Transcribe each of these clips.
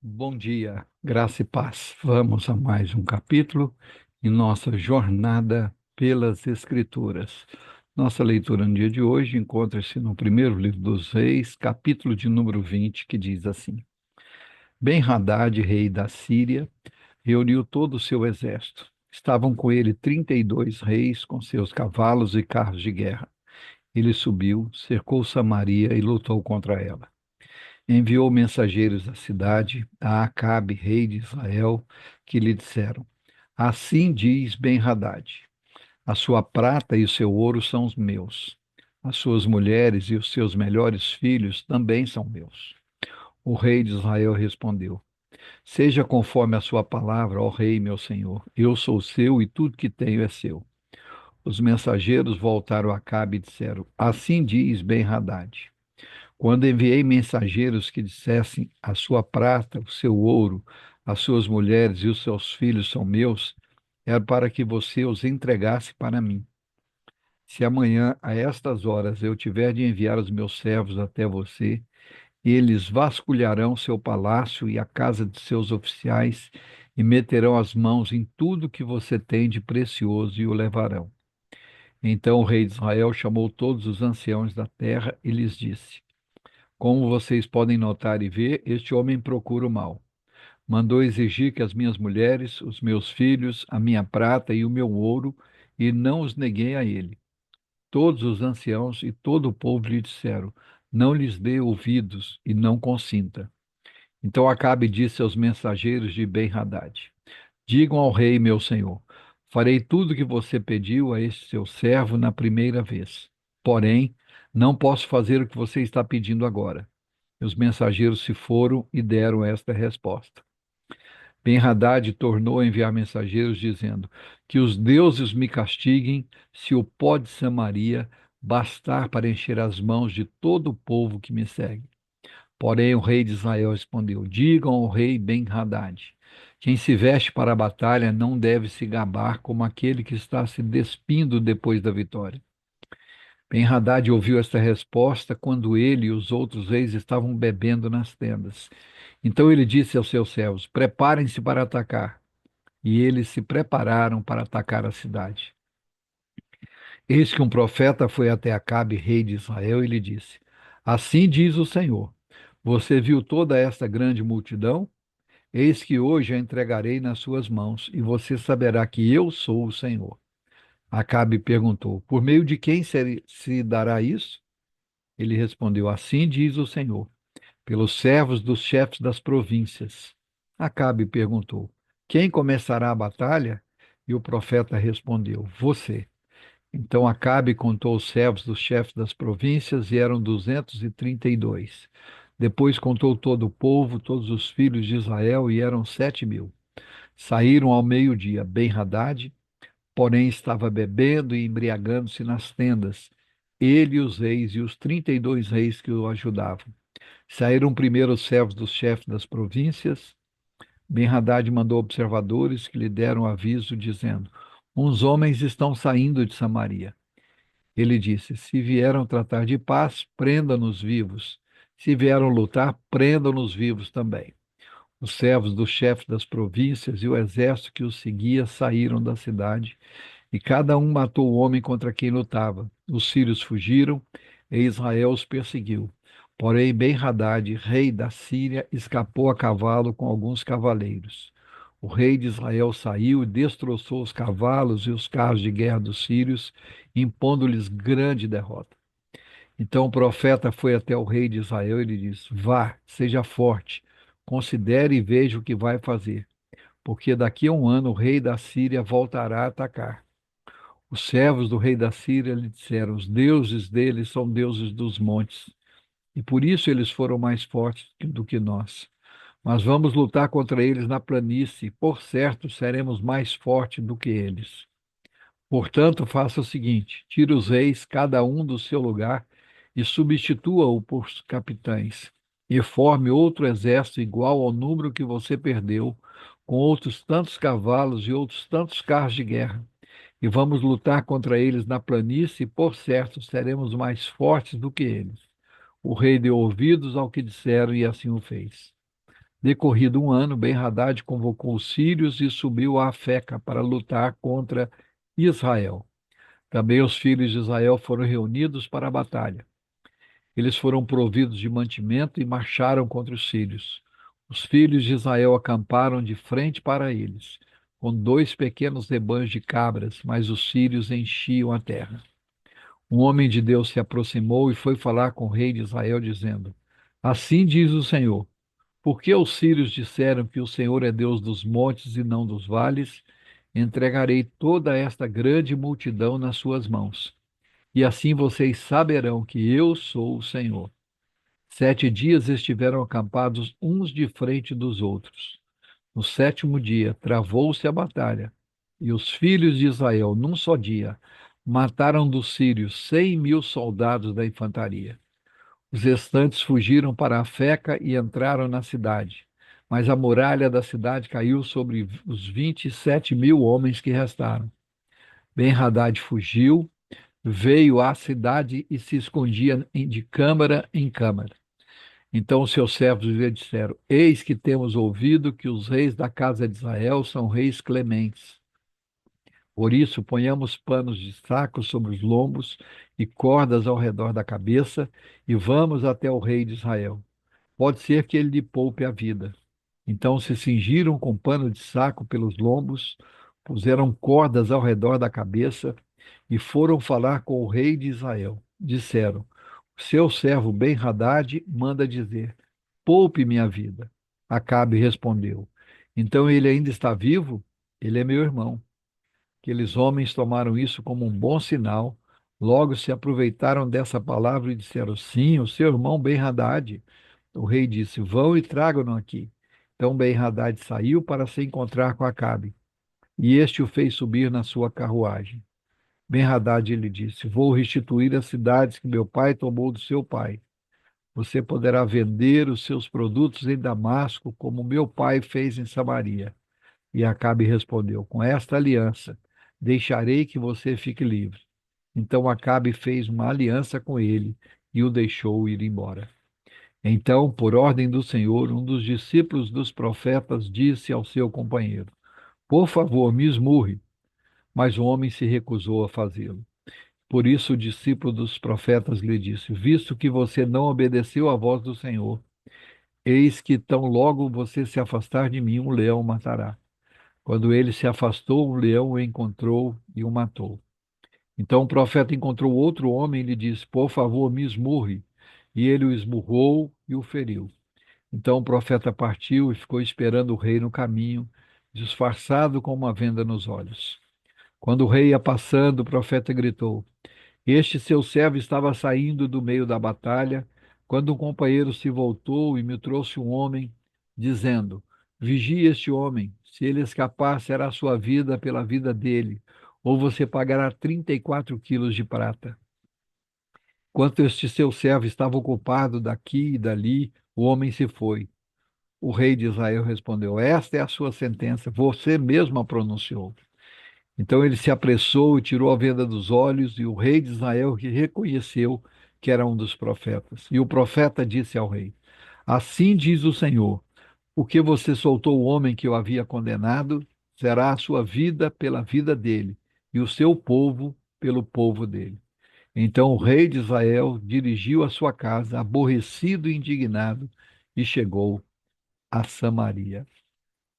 Bom dia, graça e paz. Vamos a mais um capítulo em nossa jornada pelas Escrituras. Nossa leitura no dia de hoje encontra-se no primeiro livro dos Reis, capítulo de número 20, que diz assim: Ben-Hadad, rei da Síria, reuniu todo o seu exército. Estavam com ele 32 reis com seus cavalos e carros de guerra. Ele subiu, cercou Samaria e lutou contra ela. Enviou mensageiros à cidade, a Acabe, rei de Israel, que lhe disseram: Assim diz Ben-Hadad: a sua prata e o seu ouro são os meus. As suas mulheres e os seus melhores filhos também são meus. O rei de Israel respondeu: Seja conforme a sua palavra, ó rei, meu senhor. Eu sou seu e tudo que tenho é seu. Os mensageiros voltaram a Acabe e disseram: Assim diz Ben-Hadad: quando enviei mensageiros que dissessem: a sua prata, o seu ouro, as suas mulheres e os seus filhos são meus, era para que você os entregasse para mim. Se amanhã, a estas horas, eu tiver de enviar os meus servos até você, eles vasculharão seu palácio e a casa de seus oficiais e meterão as mãos em tudo que você tem de precioso e o levarão. Então o rei de Israel chamou todos os anciãos da terra e lhes disse: como vocês podem notar e ver, este homem procura o mal. Mandou exigir que as minhas mulheres, os meus filhos, a minha prata e o meu ouro, e não os neguei a ele. Todos os anciãos e todo o povo lhe disseram: não lhes dê ouvidos e não consinta. Então Acabe disse aos mensageiros de Ben-Hadad: digam ao rei, meu senhor, farei tudo o que você pediu a este seu servo na primeira vez. Porém, não posso fazer o que você está pedindo agora. Os mensageiros se foram e deram esta resposta. Ben-Hadad tornou a enviar mensageiros, dizendo: que os deuses me castiguem se o pó de Samaria bastar para encher as mãos de todo o povo que me segue. Porém, o rei de Israel respondeu: digam ao rei Ben-Hadad: quem se veste para a batalha não deve se gabar como aquele que está se despindo depois da vitória. Ben-Hadad ouviu esta resposta quando ele e os outros reis estavam bebendo nas tendas. Então ele disse aos seus servos: preparem-se para atacar. E eles se prepararam para atacar a cidade. Eis que um profeta foi até Acabe, rei de Israel, e lhe disse: assim diz o Senhor: você viu toda esta grande multidão? Eis que hoje a entregarei nas suas mãos, e você saberá que eu sou o Senhor. Acabe perguntou: por meio de quem se dará isso? Ele respondeu: assim diz o Senhor: pelos servos dos chefes das províncias. Acabe perguntou: quem começará a batalha? E o profeta respondeu: você. Então Acabe contou os servos dos chefes das províncias e eram 232. Depois contou todo o povo, todos os filhos de Israel, e eram 7.000. Saíram ao meio-dia. Ben-Hadad, porém, estava bebendo e embriagando-se nas tendas, ele e os reis e os 32 reis que o ajudavam. Saíram primeiro os servos dos chefes das províncias. Ben-Hadad mandou observadores que lhe deram aviso, dizendo: uns homens estão saindo de Samaria. Ele disse: se vieram tratar de paz, prenda-nos vivos. Se vieram lutar, prendam-nos vivos também. Os servos dos chefes das províncias e o exército que os seguia saíram da cidade, e cada um matou o homem contra quem lutava. Os sírios fugiram, e Israel os perseguiu. Porém, Ben-Hadad, rei da Síria, escapou a cavalo com alguns cavaleiros. O rei de Israel saiu e destroçou os cavalos e os carros de guerra dos sírios, impondo-lhes grande derrota. Então o profeta foi até o rei de Israel e lhe disse: vá, seja forte, considere e veja o que vai fazer, porque daqui a um ano o rei da Síria voltará a atacar. Os servos do rei da Síria lhe disseram: os deuses deles são deuses dos montes, e por isso eles foram mais fortes do que nós. Mas vamos lutar contra eles na planície, e por certo seremos mais fortes do que eles. Portanto, faça o seguinte: tire os reis, cada um do seu lugar, e substitua-o por capitães, e forme outro exército igual ao número que você perdeu, com outros tantos cavalos e outros tantos carros de guerra. E vamos lutar contra eles na planície, e por certo seremos mais fortes do que eles. O rei deu ouvidos ao que disseram e assim o fez. Decorrido um ano, Ben-Hadad convocou os sírios e subiu a Afeca para lutar contra Israel. Também os filhos de Israel foram reunidos para a batalha. Eles foram providos de mantimento e marcharam contra os sírios. Os filhos de Israel acamparam de frente para eles, com dois pequenos rebanhos de cabras, mas os sírios enchiam a terra. Um homem de Deus se aproximou e foi falar com o rei de Israel, dizendo: Assim diz o Senhor: por que os sírios disseram que o Senhor é Deus dos montes e não dos vales? Entregarei toda esta grande multidão nas suas mãos, e assim vocês saberão que eu sou o Senhor. 7 dias estiveram acampados uns de frente dos outros. No sétimo dia, travou-se a batalha, e os filhos de Israel, num só dia, mataram dos sírios 100.000 soldados da infantaria. Os restantes fugiram para a Feca e entraram na cidade, mas a muralha da cidade caiu sobre os 27.000 homens que restaram. Ben-Hadad fugiu, veio à cidade e se escondia de câmara em câmara. Então os seus servos lhe disseram: Eis que temos ouvido que os reis da casa de Israel são reis clementes. Por isso, ponhamos panos de saco sobre os lombos e cordas ao redor da cabeça e vamos até o rei de Israel. Pode ser que ele lhe poupe a vida. Então se cingiram com pano de saco pelos lombos, puseram cordas ao redor da cabeça e foram falar com o rei de Israel. Disseram: Seu servo Ben-Hadad manda dizer: poupe minha vida. Acabe respondeu: Então ele ainda está vivo? Ele é meu irmão. Aqueles homens tomaram isso como um bom sinal. Logo se aproveitaram dessa palavra e disseram: Sim, o seu irmão Ben-Hadad. O rei disse: Vão e tragam-no aqui. Então Ben-Hadad saiu para se encontrar com Acabe, e este o fez subir na sua carruagem. Ben-Hadad lhe disse: Vou restituir as cidades que meu pai tomou do seu pai. Você poderá vender os seus produtos em Damasco, como meu pai fez em Samaria. E Acabe respondeu: Com esta aliança, deixarei que você fique livre. Então Acabe fez uma aliança com ele e o deixou ir embora. Então, por ordem do Senhor, um dos discípulos dos profetas disse ao seu companheiro: Por favor, me esmurre. Mas o homem se recusou a fazê-lo. Por isso o discípulo dos profetas lhe disse: Visto que você não obedeceu à voz do Senhor, eis que tão logo você se afastar de mim, um leão o matará. Quando ele se afastou, um leão o encontrou e o matou. Então o profeta encontrou outro homem e lhe disse: Por favor, me esmurre. E ele o esmurrou e o feriu. Então o profeta partiu e ficou esperando o rei no caminho, disfarçado com uma venda nos olhos. Quando o rei ia passando, o profeta gritou: Este seu servo estava saindo do meio da batalha, quando um companheiro se voltou e me trouxe um homem, dizendo: Vigie este homem, se ele escapar, será sua vida pela vida dele, ou você pagará 34 quilos de prata. Enquanto este seu servo estava ocupado daqui e dali, o homem se foi. O rei de Israel respondeu: Esta é a sua sentença, você mesmo a pronunciou. Então ele se apressou e tirou a venda dos olhos, e o rei de Israel reconheceu que era um dos profetas. E o profeta disse ao rei: Assim diz o Senhor: o que você soltou o homem que eu havia condenado, será a sua vida pela vida dele, e o seu povo pelo povo dele. Então o rei de Israel dirigiu a sua casa, aborrecido e indignado, e chegou a Samaria.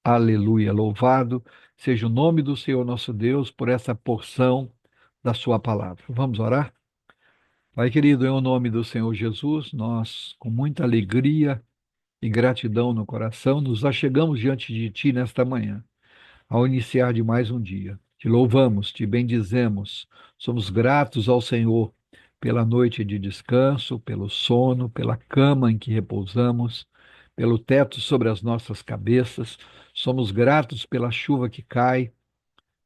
Aleluia. Louvado seja o nome do Senhor nosso Deus por essa porção da sua palavra. Vamos orar? Pai querido, em nome do Senhor Jesus, nós, com muita alegria e gratidão no coração, nos achegamos diante de Ti nesta manhã, ao iniciar de mais um dia. Te louvamos, te bendizemos, somos gratos ao Senhor pela noite de descanso, pelo sono, pela cama em que repousamos, pelo teto sobre as nossas cabeças. Somos gratos pela chuva que cai,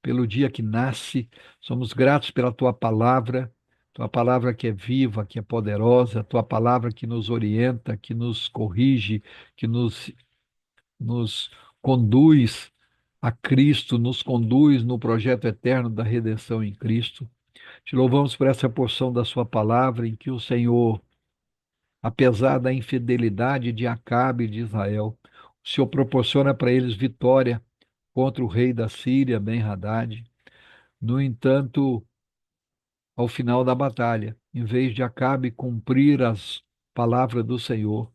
pelo dia que nasce. Somos gratos pela tua palavra que é viva, que é poderosa, tua palavra que nos orienta, que nos corrige, que nos conduz a Cristo, nos conduz no projeto eterno da redenção em Cristo. Te louvamos por essa porção da sua palavra em que o Senhor, apesar da infidelidade de Acabe e de Israel, O Senhor proporciona para eles vitória contra o rei da Síria, Ben-Hadad. No entanto, ao final da batalha, em vez de Acabe cumprir as palavras do Senhor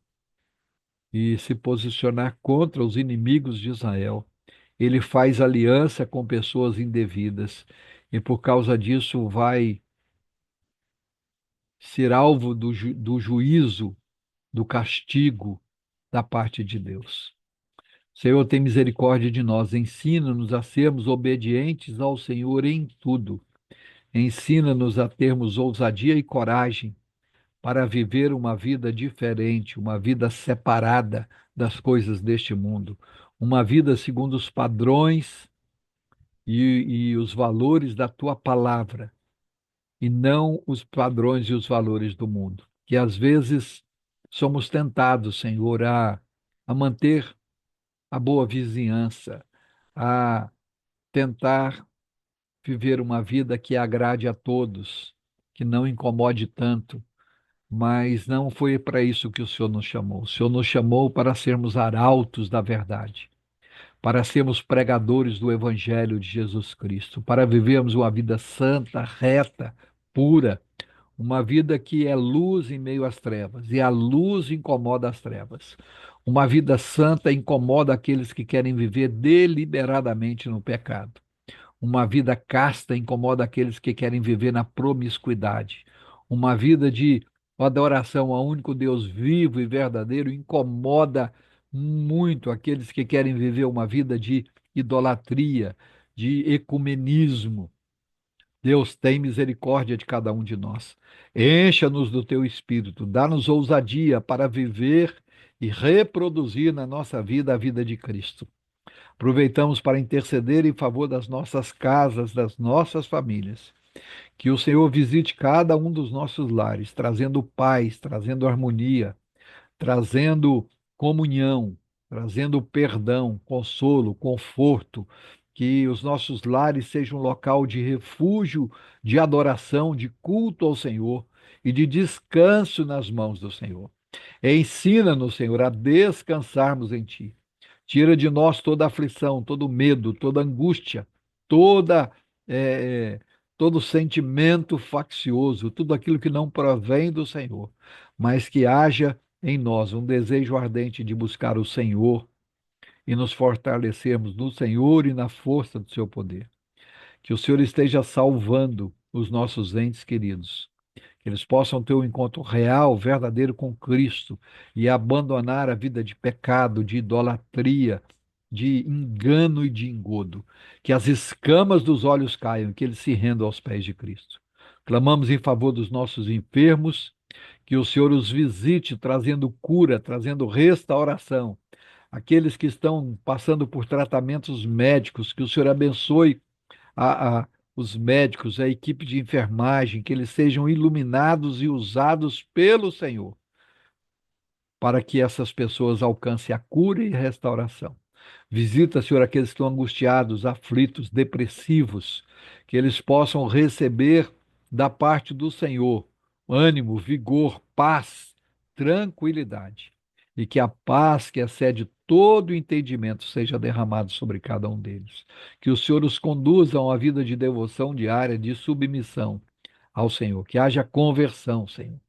e se posicionar contra os inimigos de Israel, ele faz aliança com pessoas indevidas e por causa disso vai ser alvo do juízo, do castigo da parte de Deus. Senhor, tem misericórdia de nós, ensina-nos a sermos obedientes ao Senhor em tudo. Ensina-nos a termos ousadia e coragem para viver uma vida diferente, uma vida separada das coisas deste mundo, uma vida segundo os padrões e os valores da tua palavra, e não os padrões e os valores do mundo. Que às vezes somos tentados, Senhor, a manter a boa vizinhança, a tentar viver uma vida que agrade a todos, que não incomode tanto, mas não foi para isso que o Senhor nos chamou. O Senhor nos chamou para sermos arautos da verdade, para sermos pregadores do Evangelho de Jesus Cristo, para vivermos uma vida santa, reta, pura, uma vida que é luz em meio às trevas, e a luz incomoda as trevas. Uma vida santa incomoda aqueles que querem viver deliberadamente no pecado. Uma vida casta incomoda aqueles que querem viver na promiscuidade. Uma vida de adoração ao único Deus vivo e verdadeiro incomoda muito aqueles que querem viver uma vida de idolatria, de ecumenismo. Deus, tem misericórdia de cada um de nós. Encha-nos do teu espírito, dá-nos ousadia para viver e reproduzir na nossa vida a vida de Cristo. Aproveitamos para interceder em favor das nossas casas, das nossas famílias. Que o Senhor visite cada um dos nossos lares, trazendo paz, trazendo harmonia, trazendo comunhão, trazendo perdão, consolo, conforto. Que os nossos lares sejam um local de refúgio, de adoração, de culto ao Senhor e de descanso nas mãos do Senhor. Ensina-nos, Senhor, a descansarmos em Ti. Tira de nós toda aflição, todo medo, toda angústia, toda, eh, todo sentimento faccioso, tudo aquilo que não provém do Senhor, mas que haja em nós um desejo ardente de buscar o Senhor e nos fortalecermos no Senhor e na força do seu poder. Que o Senhor esteja salvando os nossos entes queridos, que eles possam ter um encontro real, verdadeiro com Cristo e abandonar a vida de pecado, de idolatria, de engano e de engodo. Que as escamas dos olhos caiam, que eles se rendam aos pés de Cristo. Clamamos em favor dos nossos enfermos, que o Senhor os visite, trazendo cura, trazendo restauração. Aqueles que estão passando por tratamentos médicos, que o Senhor abençoe a os médicos, a equipe de enfermagem, que eles sejam iluminados e usados pelo Senhor, para que essas pessoas alcancem a cura e a restauração. Visita, Senhor, aqueles que estão angustiados, aflitos, depressivos, que eles possam receber da parte do Senhor ânimo, vigor, paz, tranquilidade. E que a paz que excede todo o entendimento seja derramado sobre cada um deles. Que o Senhor os conduza a uma vida de devoção diária, de submissão ao Senhor. Que haja conversão, Senhor.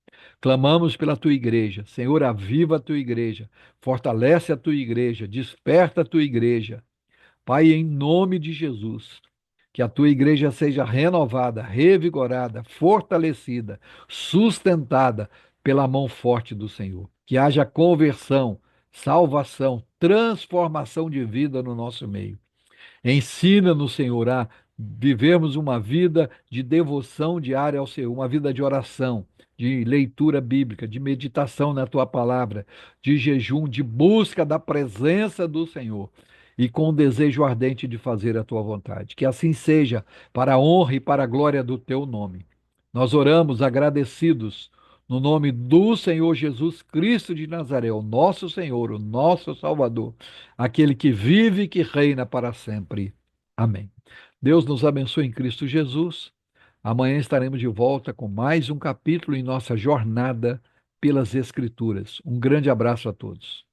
Clamamos pela tua igreja. Senhor, aviva a tua igreja. Fortalece a tua igreja. Desperta a tua igreja. Pai, em nome de Jesus, que a tua igreja seja renovada, revigorada, fortalecida, sustentada pela mão forte do Senhor. Que haja conversão, salvação, transformação de vida no nosso meio. Ensina-nos, Senhor, a vivermos uma vida de devoção diária ao Senhor, uma vida de oração, de leitura bíblica, de meditação na tua palavra, de jejum, de busca da presença do Senhor e com o desejo ardente de fazer a tua vontade. Que assim seja, para a honra e para a glória do teu nome. Nós oramos agradecidos no nome do Senhor Jesus Cristo de Nazaré, o nosso Senhor, o nosso Salvador, aquele que vive e que reina para sempre. Amém. Deus nos abençoe em Cristo Jesus. Amanhã estaremos de volta com mais um capítulo em nossa jornada pelas Escrituras. Um grande abraço a todos.